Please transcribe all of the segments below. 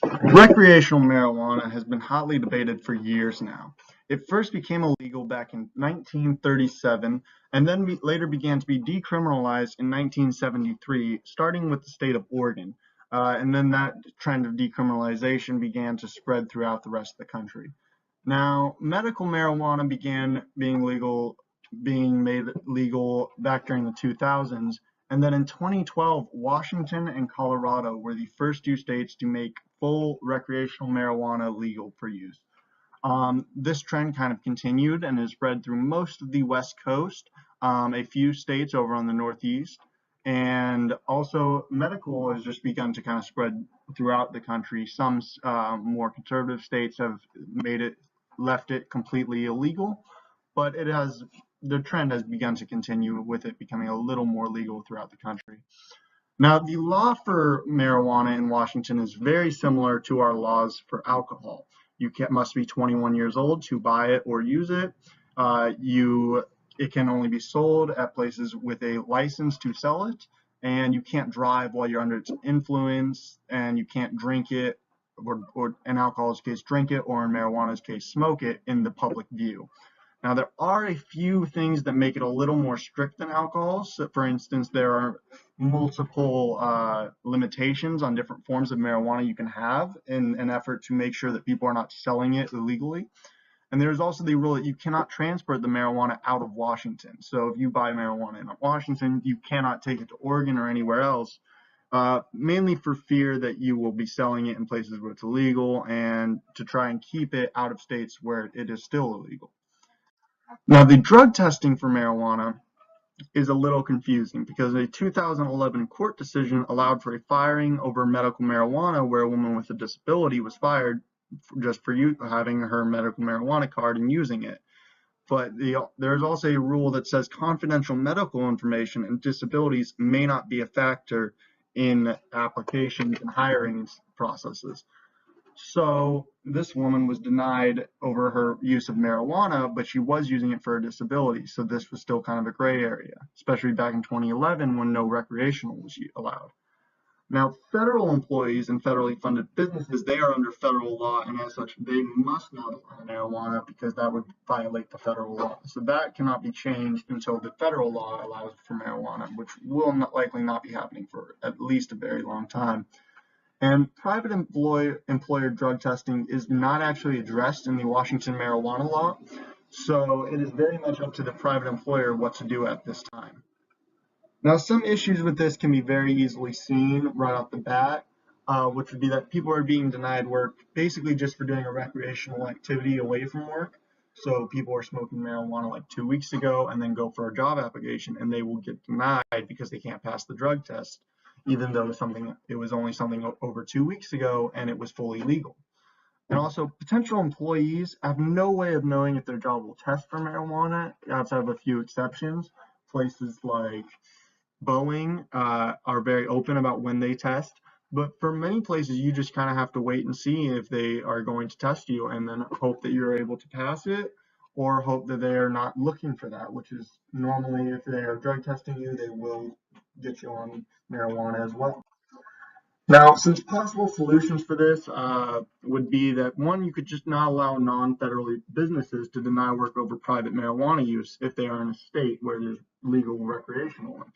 Recreational marijuana has been hotly debated for years now. It first became illegal back in 1937 and then later began to be decriminalized in 1973, starting with the state of Oregon. And then that trend of decriminalization began to spread throughout the rest of the country. Now, medical marijuana began being made legal back during the 2000s, and then in 2012, Washington and Colorado were the first two states to make full recreational marijuana legal for use. This trend kind of continued and has spread through most of the West Coast, a few states over on the Northeast, and also medical has just begun to kind of spread throughout the country. Some more conservative states have left it completely illegal, but the trend has begun to continue with it becoming a little more legal throughout the country. Now, the law for marijuana in Washington is very similar to our laws for alcohol. Must be 21 years old to buy it or use it. It can only be sold at places with a license to sell it, and you can't drive while you're under its influence, and you can't drink it, or in alcohol's case, drink it, or in marijuana's case, smoke it in the public view. Now, there are a few things that make it a little more strict than alcohol. So, for instance, there are multiple limitations on different forms of marijuana you can have in an effort to make sure that people are not selling it illegally. And there's also the rule that you cannot transport the marijuana out of Washington. So if you buy marijuana in Washington, you cannot take it to Oregon or anywhere else, mainly for fear that you will be selling it in places where it's illegal and to try and keep it out of states where it is still illegal. Now, the drug testing for marijuana is a little confusing because a 2011 court decision allowed for a firing over medical marijuana where a woman with a disability was fired just for having her medical marijuana card and using it. But there's also a rule that says confidential medical information and disabilities may not be a factor in applications and hiring processes. So this woman was denied over her use of marijuana, but she was using it for a disability. So this was still kind of a gray area, especially back in 2011 when no recreational was allowed. Now, federal employees and federally funded businesses, they are under federal law, and as such, they must not allow marijuana because that would violate the federal law. So that cannot be changed until the federal law allows for marijuana, which will likely not be happening for at least a very long time. And private employer drug testing is not actually addressed in the Washington marijuana law, so it is very much up to the private employer what to do at this time. Now, some issues with this can be very easily seen right off the bat, which would be that people are being denied work basically just for doing a recreational activity away from work. So people are smoking marijuana like 2 weeks ago and then go for a job application and they will get denied because they can't pass the drug test, even though it was only something over 2 weeks ago and it was fully legal. And also, potential employees have no way of knowing if their job will test for marijuana outside of a few exceptions. Places like Boeing are very open about when they test, but for many places, you just kind of have to wait and see if they are going to test you and then hope that you're able to pass it or hope that they are not looking for that, which is normally if they are drug testing you, they will get you on marijuana as well. Now, since possible solutions for this would be that one, you could just not allow non-federal businesses to deny work over private marijuana use if they are in a state where there's legal recreational one.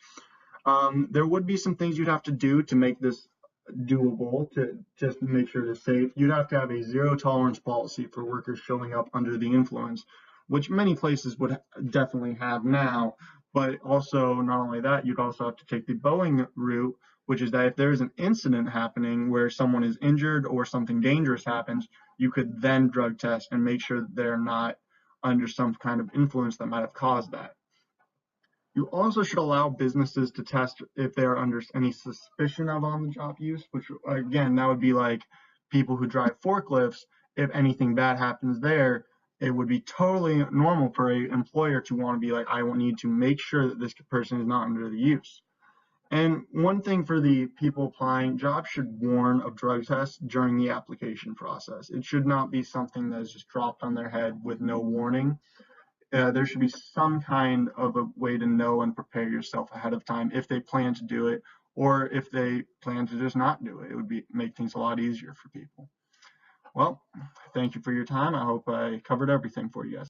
There would be some things you'd have to do to make this doable, to just make sure it's safe. You'd have to have a zero tolerance policy for workers showing up under the influence, which many places would definitely have now. But also, not only that, you'd also have to take the Boeing route, which is that if there is an incident happening where someone is injured or something dangerous happens, you could then drug test and make sure that they're not under some kind of influence that might have caused that. You also should allow businesses to test if they're under any suspicion of on-the-job use, which again, that would be like people who drive forklifts. If anything bad happens there, it would be totally normal for an employer to want to be like, I will need to make sure that this person is not under the use. And one thing for the people applying, jobs should warn of drug tests during the application process. It should not be something that is just dropped on their head with no warning. There should be some kind of a way to know and prepare yourself ahead of time if they plan to do it, or if they plan to just not do it, it would make things a lot easier for people. Well, thank you for your time. I hope I covered everything for you guys.